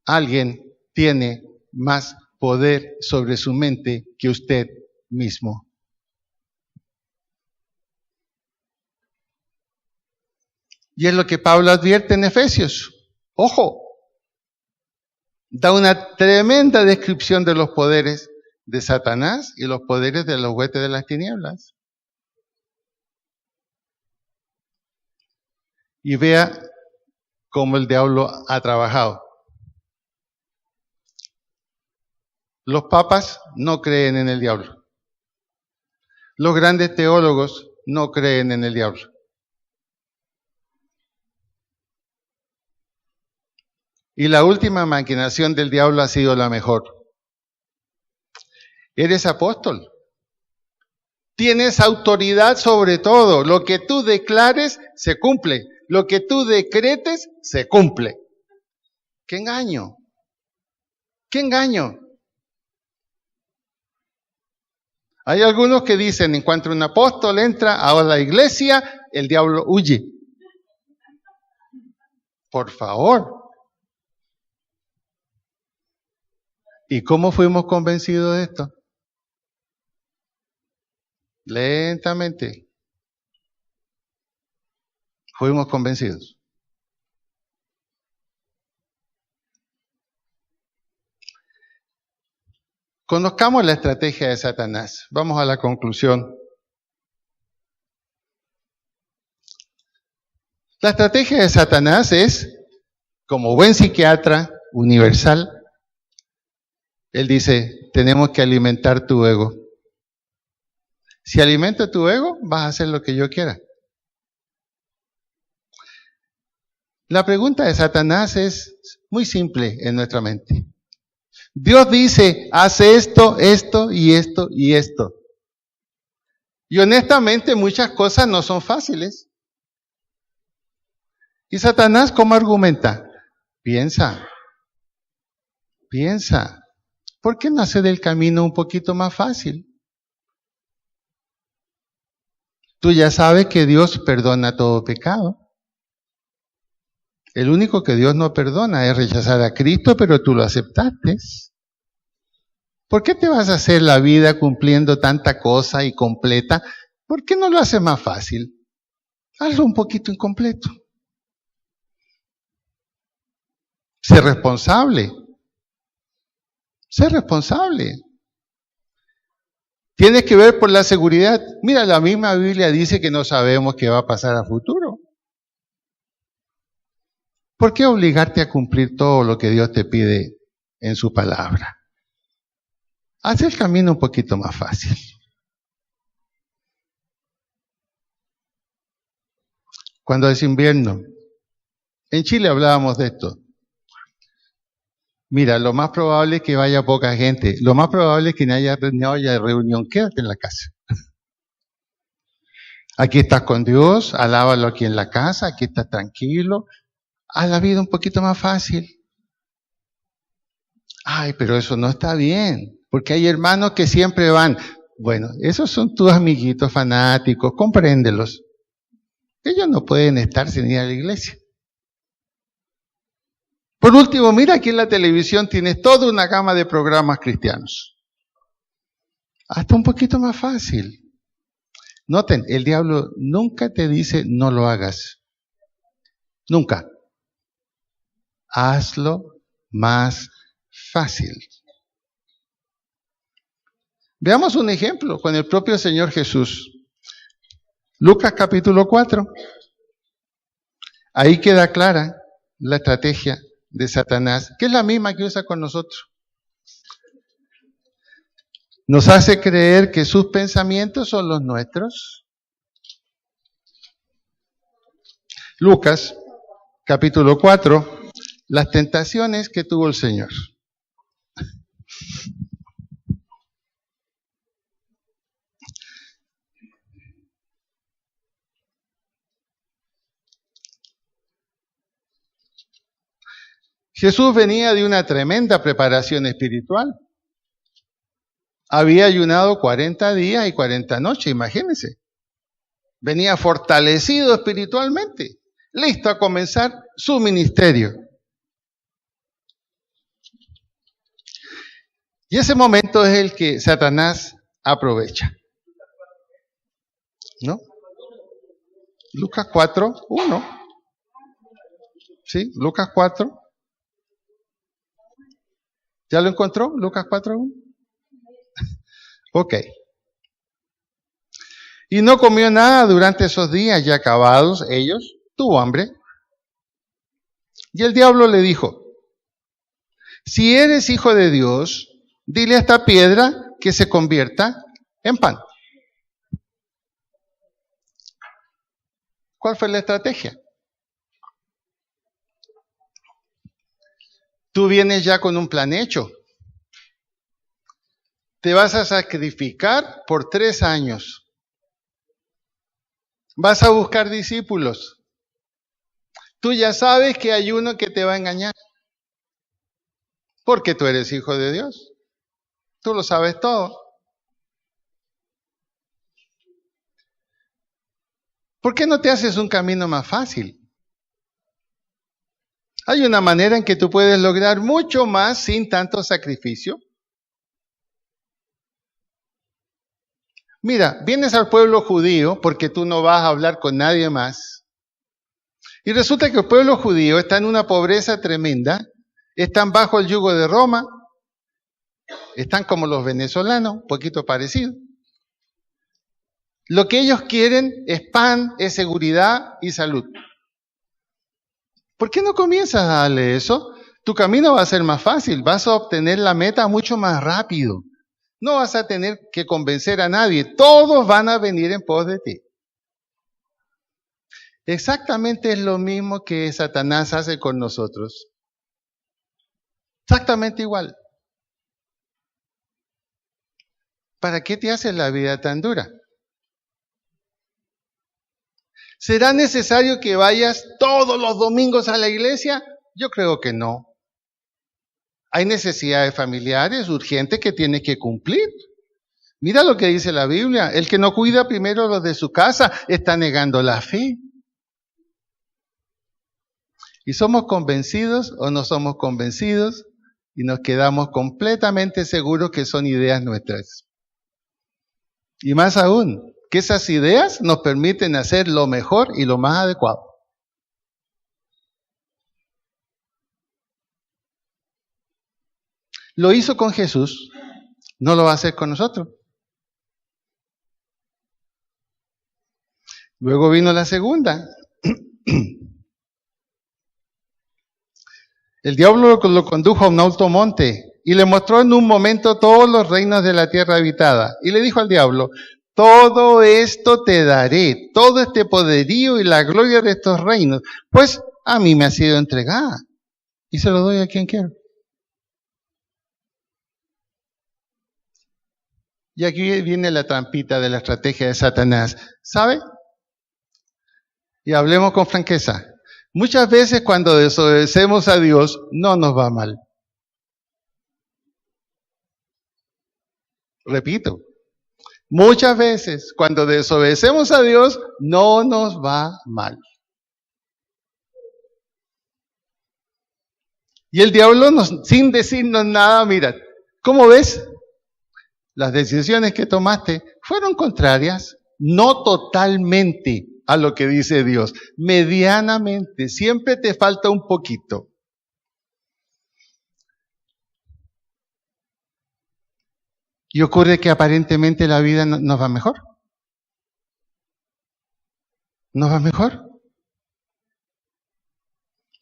Alguien tiene más poder sobre su mente que usted mismo. Y es lo que Pablo advierte en Efesios. Ojo, da una tremenda descripción de los poderes de Satanás y los poderes de los huestes de las tinieblas. Y vea cómo el diablo ha trabajado. Los papas no creen en el diablo. Los grandes teólogos no creen en el diablo. Y la última maquinación del diablo ha sido la mejor. Eres apóstol. Tienes autoridad sobre todo. Lo que tú declares se cumple. Lo que tú decretes se cumple. ¡Qué engaño! ¡Qué engaño! Hay algunos que dicen, en cuanto un apóstol entra a la iglesia, el diablo huye. Por favor. ¿Y cómo fuimos convencidos de esto? Lentamente. Fuimos convencidos. Conozcamos la estrategia de Satanás. Vamos a la conclusión. La estrategia de Satanás es, como buen psiquiatra universal, él dice, tenemos que alimentar tu ego. Si alimento tu ego, vas a hacer lo que yo quiera. La pregunta de Satanás es muy simple en nuestra mente. Dios dice, haz esto, esto y esto y esto. Y honestamente muchas cosas no son fáciles. ¿Y Satanás cómo argumenta? Piensa. ¿Por qué no hacer el camino un poquito más fácil? Tú ya sabes que Dios perdona todo pecado. El único que Dios no perdona es rechazar a Cristo, pero tú lo aceptaste. ¿Por qué te vas a hacer la vida cumpliendo tanta cosa y completa? ¿Por qué no lo haces más fácil? Hazlo un poquito incompleto. Sé responsable. Sé responsable. Tienes que ver por la seguridad. Mira, la misma Biblia dice que no sabemos qué va a pasar a futuro. ¿Por qué obligarte a cumplir todo lo que Dios te pide en su palabra? Haz el camino un poquito más fácil. Cuando es invierno En Chile hablábamos de esto. Mira, lo más probable es que vaya poca gente. Lo más probable es que no haya reunión. Quédate en la casa. Aquí estás con Dios, alábalo aquí en la casa, aquí estás tranquilo. Haz la vida un poquito más fácil. Ay, pero eso no está bien, porque hay hermanos que siempre van. Bueno, esos son tus amiguitos fanáticos, compréndelos. Ellos no pueden estar sin ir a la iglesia. Por último, mira aquí en la televisión tienes toda una gama de programas cristianos. Hasta un poquito más fácil. Noten, el diablo nunca te dice no lo hagas. Nunca. Hazlo más fácil. Veamos un ejemplo con el propio Señor Jesús. Lucas capítulo 4. Ahí queda clara la estrategia de Satanás, que es la misma que usa con nosotros. Nos hace creer que sus pensamientos son los nuestros. Lucas, capítulo 4, las tentaciones que tuvo el Señor. Jesús venía de una tremenda preparación espiritual. Había ayunado 40 días y 40 noches, imagínense. Venía fortalecido espiritualmente, listo a comenzar su ministerio. Y ese momento es el que Satanás aprovecha. ¿No? Lucas 4, 1. ¿Sí? Lucas 4. ¿Ya lo encontró? Lucas 4, 1. Ok. Y no comió nada durante esos días, ya acabados ellos, tuvo hambre. Y el diablo le dijo, si eres hijo de Dios, dile a esta piedra que se convierta en pan. ¿Cuál fue la estrategia? Tú vienes ya con un plan hecho. Te vas a sacrificar por 3 años. Vas a buscar discípulos. Tú ya sabes que hay uno que te va a engañar. Porque tú eres hijo de Dios. Tú lo sabes todo. ¿Por qué no te haces un camino más fácil? Hay una manera en que tú puedes lograr mucho más sin tanto sacrificio. Mira, vienes al pueblo judío porque tú no vas a hablar con nadie más. Y resulta que el pueblo judío está en una pobreza tremenda, están bajo el yugo de Roma, están como los venezolanos, un poquito parecidos. Lo que ellos quieren es pan, es seguridad y salud. ¿Por qué no comienzas a darle eso? Tu camino va a ser más fácil, vas a obtener la meta mucho más rápido. No vas a tener que convencer a nadie, todos van a venir en pos de ti. Exactamente es lo mismo que Satanás hace con nosotros. Exactamente igual. ¿Para qué te haces la vida tan dura? ¿Será necesario que vayas todos los domingos a la iglesia? Yo creo que no. Hay necesidades familiares urgentes que tienes que cumplir. Mira lo que dice la Biblia. El que no cuida primero los de su casa está negando la fe. ¿Y somos convencidos o no somos convencidos? Y nos quedamos completamente seguros que son ideas nuestras. Y más aún, que esas ideas nos permiten hacer lo mejor y lo más adecuado. Lo hizo con Jesús, no lo va a hacer con nosotros. Luego vino la segunda. El diablo lo condujo a un alto monte y le mostró en un momento todos los reinos de la tierra habitada. Y le dijo al diablo, todo esto te daré, todo este poderío y la gloria de estos reinos, pues a mí me ha sido entregada y se lo doy a quien quiero. Y aquí viene la trampita de la estrategia de Satanás. ¿Sabe? Y hablemos con franqueza. Muchas veces cuando desobedecemos a Dios, no nos va mal. Repito, muchas veces cuando desobedecemos a Dios, no nos va mal. Y el diablo, sin decirnos nada, mira, ¿cómo ves? Las decisiones que tomaste fueron contrarias, no totalmente a lo que dice Dios, medianamente, siempre te falta un poquito. Y ocurre que aparentemente la vida nos va mejor. ¿Nos va mejor?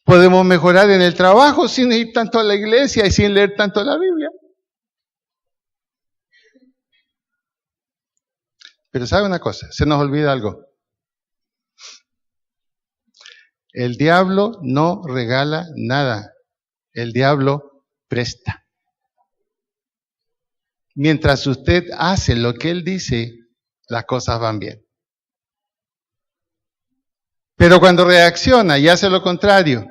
Podemos mejorar en el trabajo sin ir tanto a la iglesia y sin leer tanto la Biblia. Pero ¿sabe una cosa? Se nos olvida algo. El diablo no regala nada. El diablo presta. Mientras usted hace lo que él dice, las cosas van bien. Pero cuando reacciona y hace lo contrario,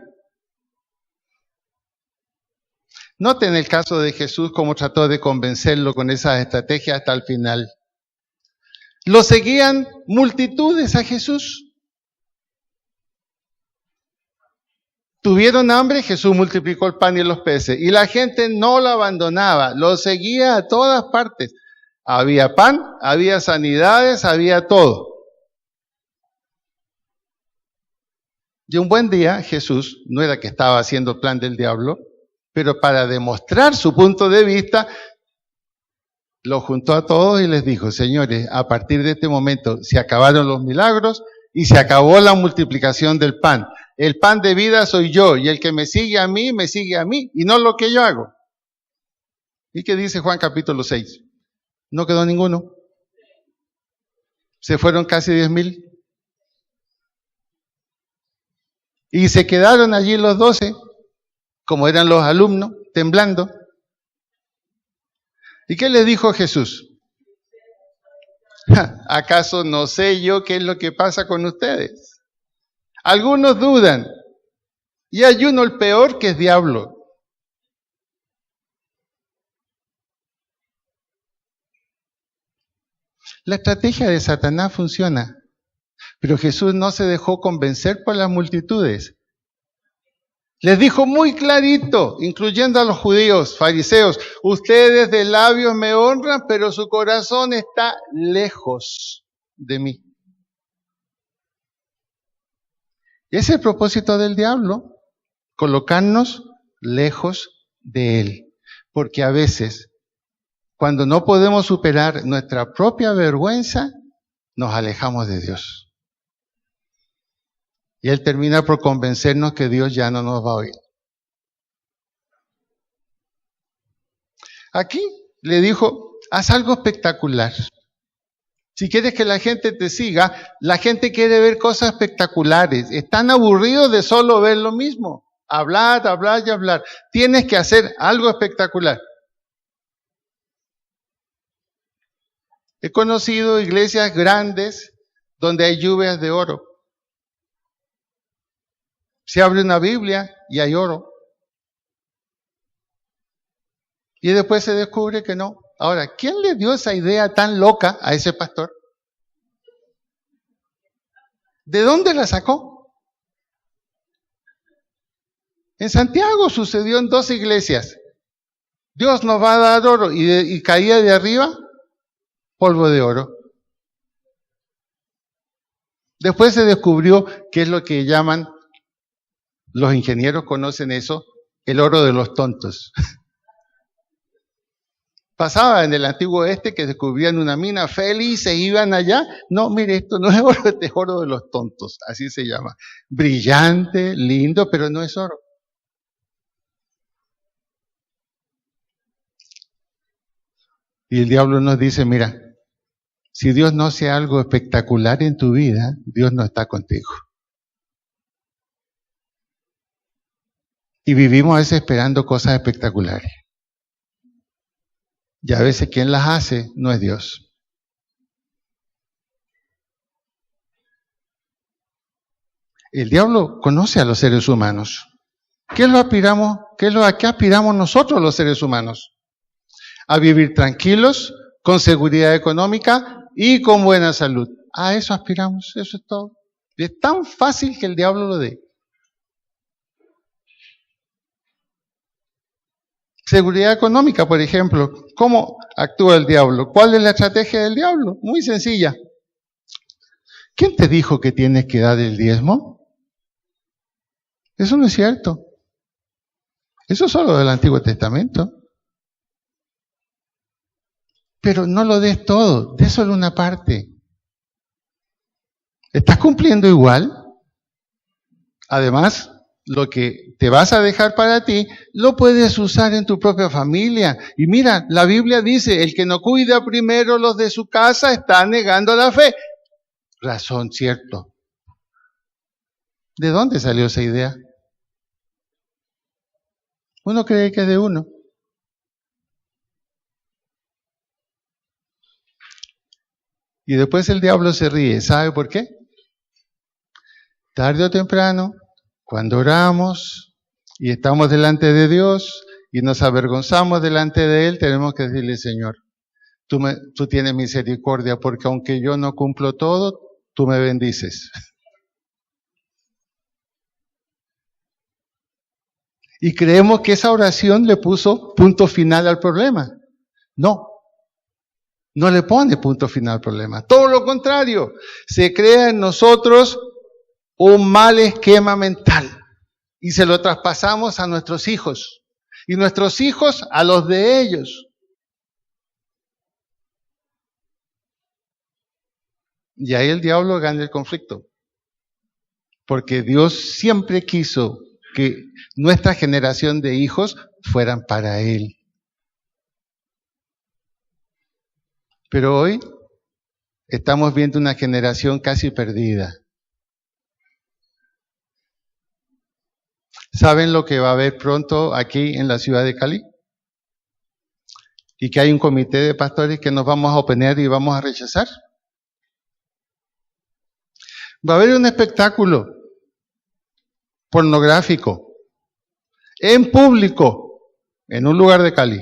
noten el caso de Jesús, cómo trató de convencerlo con esas estrategias hasta el final. Lo seguían multitudes a Jesús. Tuvieron hambre, Jesús multiplicó el pan y los peces. Y la gente no lo abandonaba, lo seguía a todas partes. Había pan, había sanidades, había todo. Y un buen día Jesús, no era que estaba haciendo el plan del diablo, pero para demostrar su punto de vista, lo juntó a todos y les dijo: señores, a partir de este momento se acabaron los milagros y se acabó la multiplicación del pan. El pan de vida soy yo, y el que me sigue a mí, y no lo que yo hago. ¿Y qué dice Juan capítulo 6? No quedó ninguno. Se fueron casi 10,000. Y se quedaron allí los 12, como eran los alumnos, temblando. ¿Y qué les dijo Jesús? ¿Acaso no sé yo qué es lo que pasa con ustedes? Algunos dudan. Y hay uno, el peor, que es diablo. La estrategia de Satanás funciona. Pero Jesús no se dejó convencer por las multitudes. Les dijo muy clarito, incluyendo a los judíos, fariseos: ustedes de labios me honran, pero su corazón está lejos de mí. Y ese es el propósito del diablo, colocarnos lejos de él. Porque a veces, cuando no podemos superar nuestra propia vergüenza, nos alejamos de Dios. Y él termina por convencernos que Dios ya no nos va a oír. Aquí le dijo: haz algo espectacular. Si quieres que la gente te siga, la gente quiere ver cosas espectaculares. Están aburridos de solo ver lo mismo. Hablar, hablar y hablar. Tienes que hacer algo espectacular. He conocido iglesias grandes donde hay lluvias de oro. Se abre una Biblia y hay oro. Y después se descubre que no. Ahora, ¿quién le dio esa idea tan loca a ese pastor? ¿De dónde la sacó? En Santiago sucedió en 2 iglesias. Dios nos va a dar oro y caía de arriba polvo de oro. Después se descubrió que es lo que llaman, los ingenieros conocen eso, el oro de los tontos. Pasaba en el antiguo oeste que descubrían una mina, felices, iban allá. No, mire, esto no es oro, este es oro de los tontos, así se llama. Brillante, lindo, pero no es oro. Y el diablo nos dice: mira, si Dios no hace algo espectacular en tu vida, Dios no está contigo. Y vivimos a veces esperando cosas espectaculares. Y a veces quien las hace no es Dios. El diablo conoce a los seres humanos. ¿A qué aspiramos nosotros los seres humanos? A vivir tranquilos, con seguridad económica y con buena salud. A eso aspiramos, eso es todo. Y es tan fácil que el diablo lo dé. Seguridad económica, por ejemplo. ¿Cómo actúa el diablo? ¿Cuál es la estrategia del diablo? Muy sencilla. ¿Quién te dijo que tienes que dar el diezmo? Eso no es cierto. Eso es solo del Antiguo Testamento. Pero no lo des todo, des solo una parte. ¿Estás cumpliendo igual? Además, lo que te vas a dejar para ti, lo puedes usar en tu propia familia. Y mira, la Biblia dice, el que no cuida primero los de su casa está negando la fe. Razón, cierto. ¿De dónde salió esa idea? Uno cree que es de uno. Y después el diablo se ríe. ¿Sabe por qué? Tarde o temprano, cuando oramos y estamos delante de Dios y nos avergonzamos delante de Él, tenemos que decirle, Señor, tú tienes misericordia porque aunque yo no cumplo todo, tú me bendices. Y creemos que esa oración le puso punto final al problema. No le pone punto final al problema. Todo lo contrario, se crea en nosotros un mal esquema mental y se lo traspasamos a nuestros hijos y nuestros hijos a los de ellos. Y ahí el diablo gana el conflicto, porque Dios siempre quiso que nuestra generación de hijos fueran para Él. Pero hoy estamos viendo una generación casi perdida. ¿Saben lo que va a haber pronto aquí en la ciudad de Cali? Y que hay un comité de pastores que nos vamos a oponer y vamos a rechazar. Va a haber un espectáculo pornográfico en público en un lugar de Cali,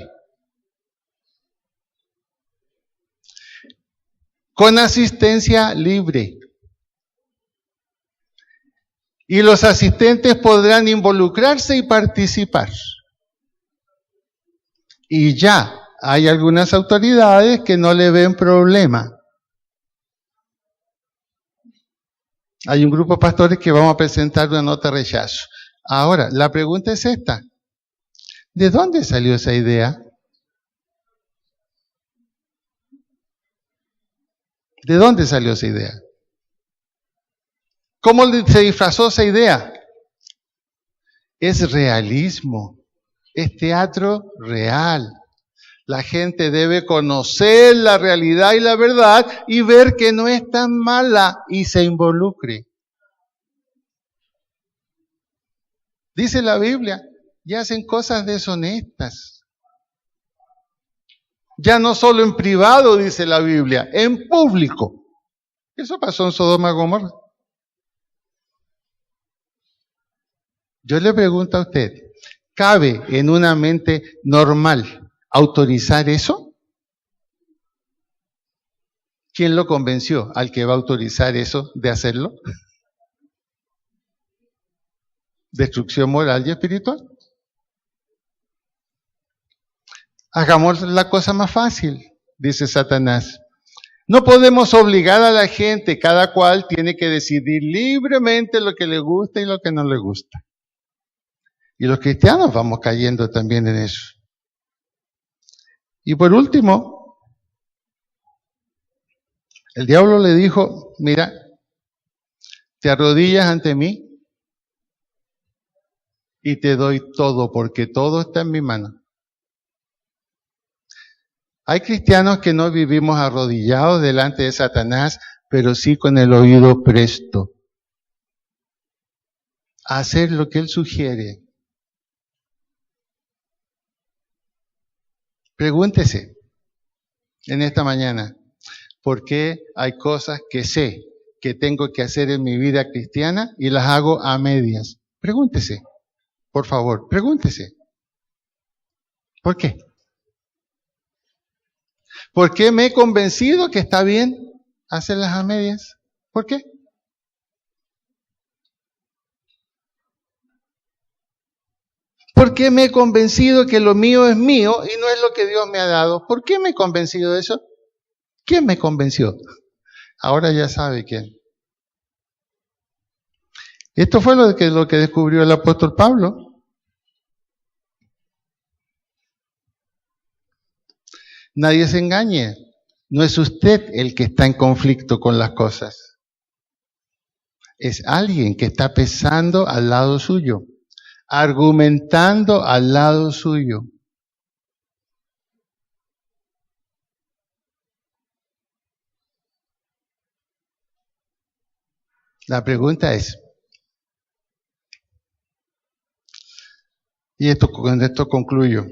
con asistencia libre. Y los asistentes podrán involucrarse y participar. Y ya hay algunas autoridades que no le ven problema. Hay un grupo de pastores que vamos a presentar una nota de rechazo. Ahora, la pregunta es esta. ¿De dónde salió esa idea? ¿De dónde salió esa idea? ¿Cómo se disfrazó esa idea? Es realismo, es teatro real. La gente debe conocer la realidad y la verdad y ver que no es tan mala y se involucre. Dice la Biblia, ya hacen cosas deshonestas. Ya no solo en privado, dice la Biblia, en público. Eso pasó en Sodoma y Gomorra. Yo le pregunto a usted, ¿cabe en una mente normal autorizar eso? ¿Quién lo convenció al que va a autorizar eso de hacerlo? Destrucción moral y espiritual. Hagamos la cosa más fácil, dice Satanás. No podemos obligar a la gente, cada cual tiene que decidir libremente lo que le gusta y lo que no le gusta. Y los cristianos vamos cayendo también en eso. Y por último, el diablo le dijo, mira, te arrodillas ante mí y te doy todo, porque todo está en mi mano. Hay cristianos que no vivimos arrodillados delante de Satanás, pero sí con el oído presto a hacer lo que él sugiere. Pregúntese en esta mañana, ¿por qué hay cosas que sé que tengo que hacer en mi vida cristiana y las hago a medias? Pregúntese, por favor, pregúntese. ¿Por qué? ¿Por qué me he convencido que está bien hacerlas a medias? ¿Por qué? ¿Por qué me he convencido que lo mío es mío y no es lo que Dios me ha dado? ¿Por qué me he convencido de eso? ¿Quién me convenció? Ahora ya sabe quién. Esto fue lo que descubrió el apóstol Pablo. Nadie se engañe. No es usted el que está en conflicto con las cosas. Es alguien que está pensando al lado suyo, argumentando al lado suyo. La pregunta es, y con esto concluyo.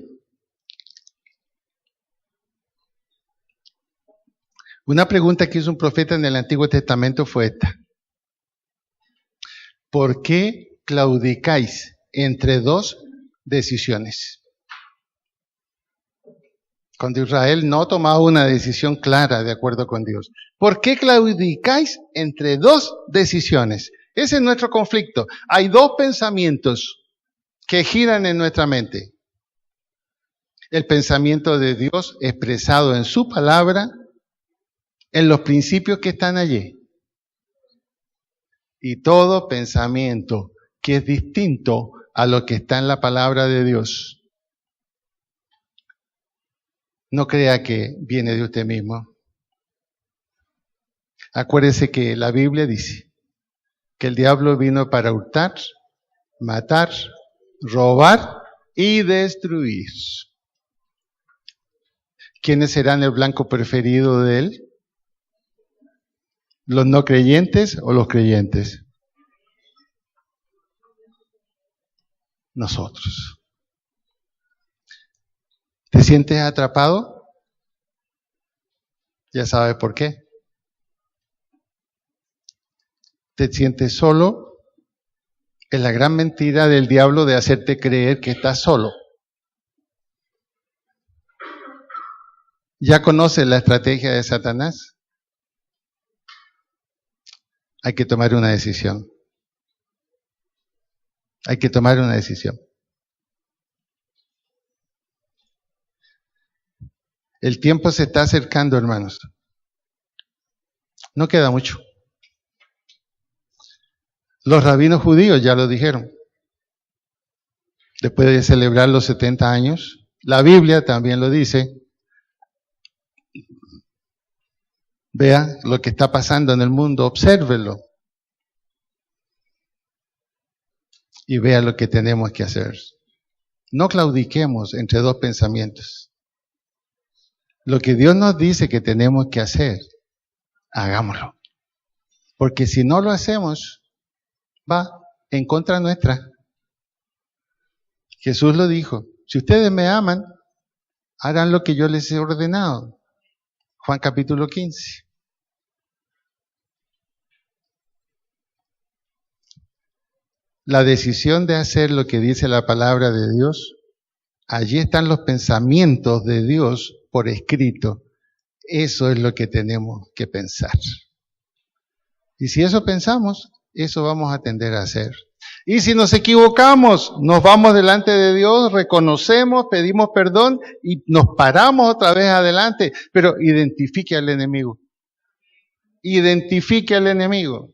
Una pregunta que hizo un profeta en el Antiguo Testamento fue esta. ¿Por qué claudicáis entre dos decisiones? Cuando Israel no tomaba una decisión clara de acuerdo con Dios. ¿Por qué claudicáis entre dos decisiones? Ese es nuestro conflicto. Hay dos pensamientos que giran en nuestra mente. El pensamiento de Dios expresado en su palabra, en los principios que están allí. Y todo pensamiento que es distinto a lo que está en la palabra de Dios. No crea que viene de usted mismo. Acuérdese que la Biblia dice que el diablo vino para hurtar, matar, robar y destruir. ¿Quiénes serán el blanco preferido de él? ¿Los no creyentes o los creyentes? Nosotros. ¿Te sientes atrapado? Ya sabes por qué. ¿Te sientes solo? Es la gran mentira del diablo de hacerte creer que estás solo. ¿Ya conoces la estrategia de Satanás? Hay que tomar una decisión. Hay que tomar una decisión. El tiempo se está acercando, hermanos. No queda mucho. Los rabinos judíos ya lo dijeron. Después de celebrar los 70 años, la Biblia también lo dice. Vea lo que está pasando en el mundo, obsérvelo. Y vea lo que tenemos que hacer. No claudiquemos entre dos pensamientos. Lo que Dios nos dice que tenemos que hacer, hagámoslo. Porque si no lo hacemos, va en contra nuestra. Jesús lo dijo, si ustedes me aman, harán lo que yo les he ordenado. Juan capítulo 15. La decisión de hacer lo que dice la palabra de Dios, allí están los pensamientos de Dios por escrito. Eso es lo que tenemos que pensar. Y si eso pensamos, eso vamos a tender a hacer. Y si nos equivocamos, nos vamos delante de Dios, reconocemos, pedimos perdón y nos paramos otra vez adelante. Pero identifique al enemigo. Identifique al enemigo.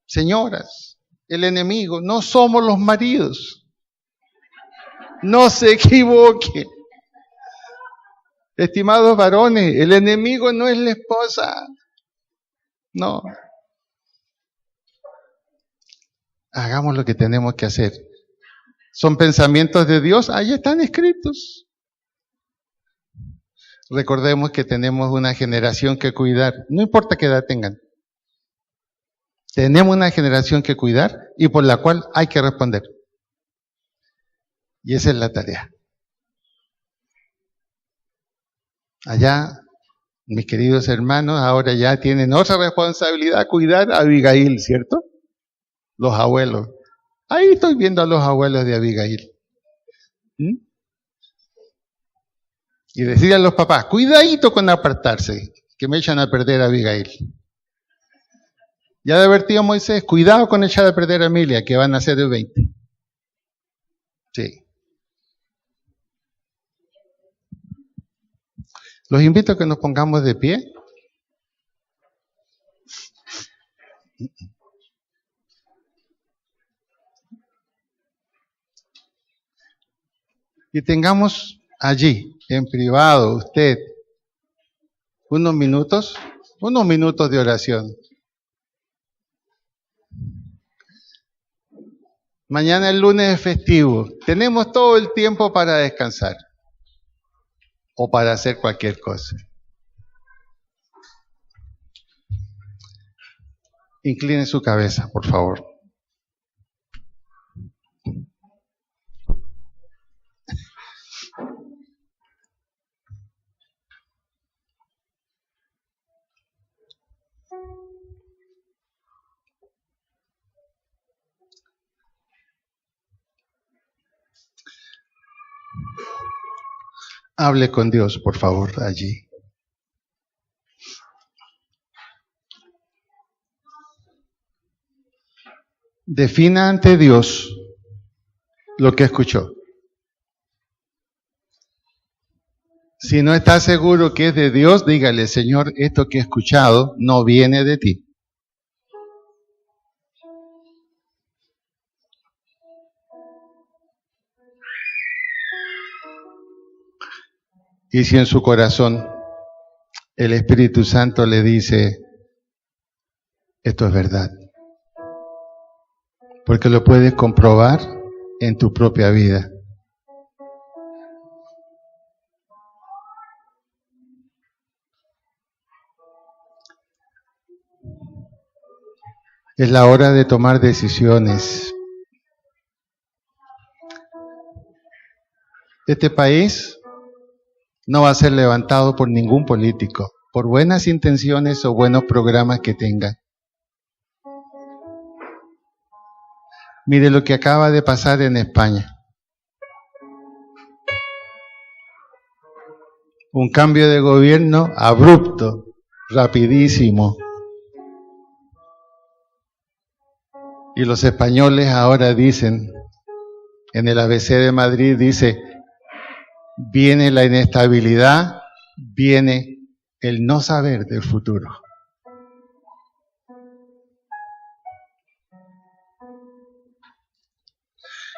Señoras, el enemigo no somos los maridos. No se equivoque. Estimados varones, el enemigo no es la esposa. No. Hagamos lo que tenemos que hacer. Son pensamientos de Dios, ahí están escritos. Recordemos que tenemos una generación que cuidar, no importa qué edad tengan. Tenemos una generación que cuidar y por la cual hay que responder. Y esa es la tarea. Allá, mis queridos hermanos, ahora ya tienen otra responsabilidad, cuidar a Abigail, ¿cierto? Los abuelos. Ahí estoy viendo a los abuelos de Abigail. ¿Mm? Y decir a los papás, cuidadito con apartarse, que me echan a perder a Abigail. Ya de advertido Moisés, cuidado con echar a perder a Emilia, que van a ser de 20. Sí. Los invito a que nos pongamos de pie. Y tengamos allí, en privado, usted, unos minutos de oración. Mañana el lunes es festivo. Tenemos todo el tiempo para descansar o para hacer cualquier cosa. Incline su cabeza, por favor. Hable con Dios, por favor, allí. Defina ante Dios lo que escuchó. Si no está seguro que es de Dios, dígale, Señor, esto que he escuchado no viene de ti. Y si en su corazón el Espíritu Santo le dice, esto es verdad, porque lo puedes comprobar en tu propia vida. Es la hora de tomar decisiones. Este país no va a ser levantado por ningún político, por buenas intenciones o buenos programas que tenga. Mire lo que acaba de pasar en España. Un cambio de gobierno abrupto, rapidísimo. Y los españoles ahora dicen, en el ABC de Madrid dice, viene la inestabilidad, viene el no saber del futuro.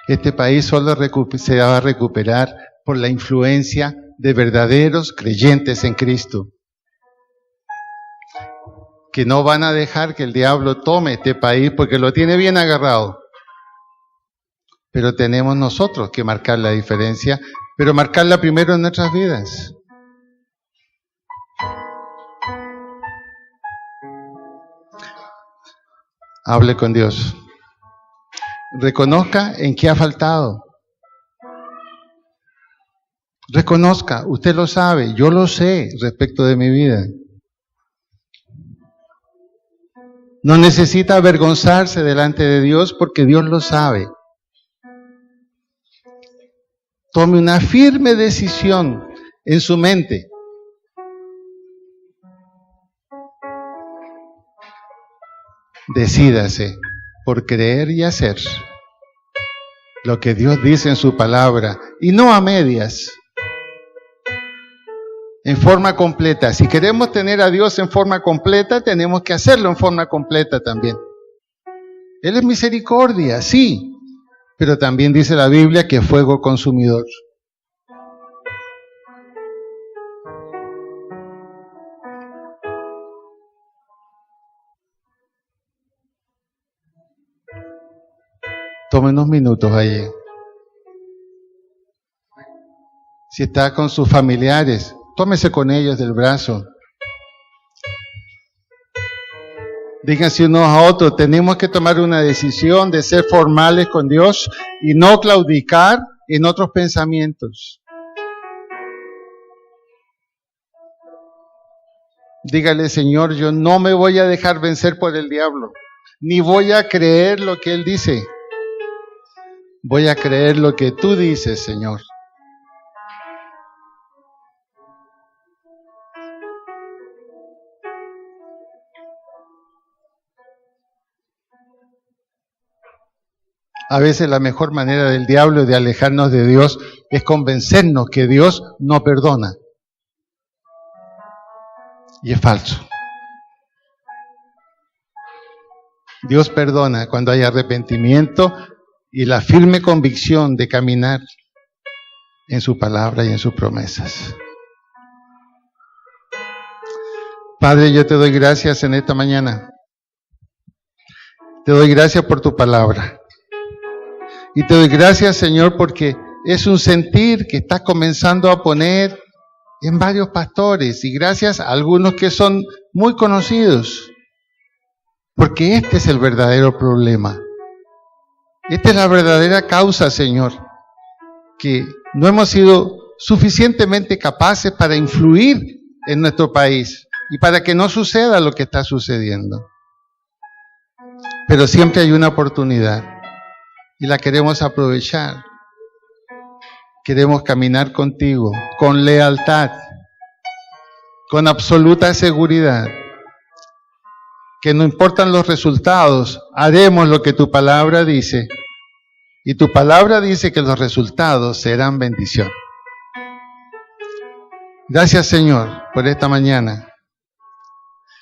Este país solo se va a recuperar por la influencia de verdaderos creyentes en Cristo, que no van a dejar que el diablo tome este país porque lo tiene bien agarrado. Pero tenemos nosotros que marcar la diferencia, pero marcarla primero en nuestras vidas. Hable con Dios. Reconozca en qué ha faltado. Reconozca, usted lo sabe, yo lo sé respecto de mi vida. No necesita avergonzarse delante de Dios porque Dios lo sabe. Tome una firme decisión en su mente. Decídase por creer y hacer lo que Dios dice en su palabra y no a medias, en forma completa. Si queremos tener a Dios en forma completa, tenemos que hacerlo en forma completa también. Él es misericordia, sí, pero también dice la Biblia que es fuego consumidor. Tome unos minutos allí. Si está con sus familiares, tómese con ellos del brazo. Díganse unos a otros, tenemos que tomar una decisión de ser formales con Dios y no claudicar en otros pensamientos. Dígale, Señor, yo no me voy a dejar vencer por el diablo, ni voy a creer lo que él dice. Voy a creer lo que tú dices, Señor. A veces la mejor manera del diablo de alejarnos de Dios es convencernos que Dios no perdona. Y es falso. Dios perdona cuando hay arrepentimiento y la firme convicción de caminar en su palabra y en sus promesas. Padre, yo te doy gracias en esta mañana. Te doy gracias por tu palabra. Y te doy gracias, Señor, porque es un sentir que estás comenzando a poner en varios pastores, y gracias a algunos que son muy conocidos, porque este es el verdadero problema. Esta es la verdadera causa, Señor, que no hemos sido suficientemente capaces para influir en nuestro país y para que no suceda lo que está sucediendo. Pero siempre hay una oportunidad y la queremos aprovechar. Queremos caminar contigo con lealtad, con absoluta seguridad, que no importan los resultados, haremos lo que tu palabra dice, y tu palabra dice que los resultados serán bendición. Gracias, Señor, por esta mañana,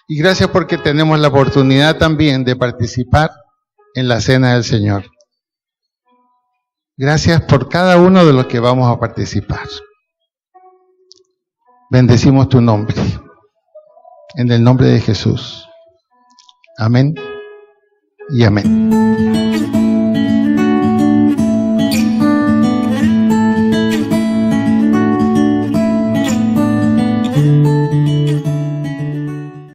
y gracias porque tenemos la oportunidad también de participar en la cena del Señor. Gracias por cada uno de los que vamos a participar. Bendecimos tu nombre. En el nombre de Jesús. Amén y amén.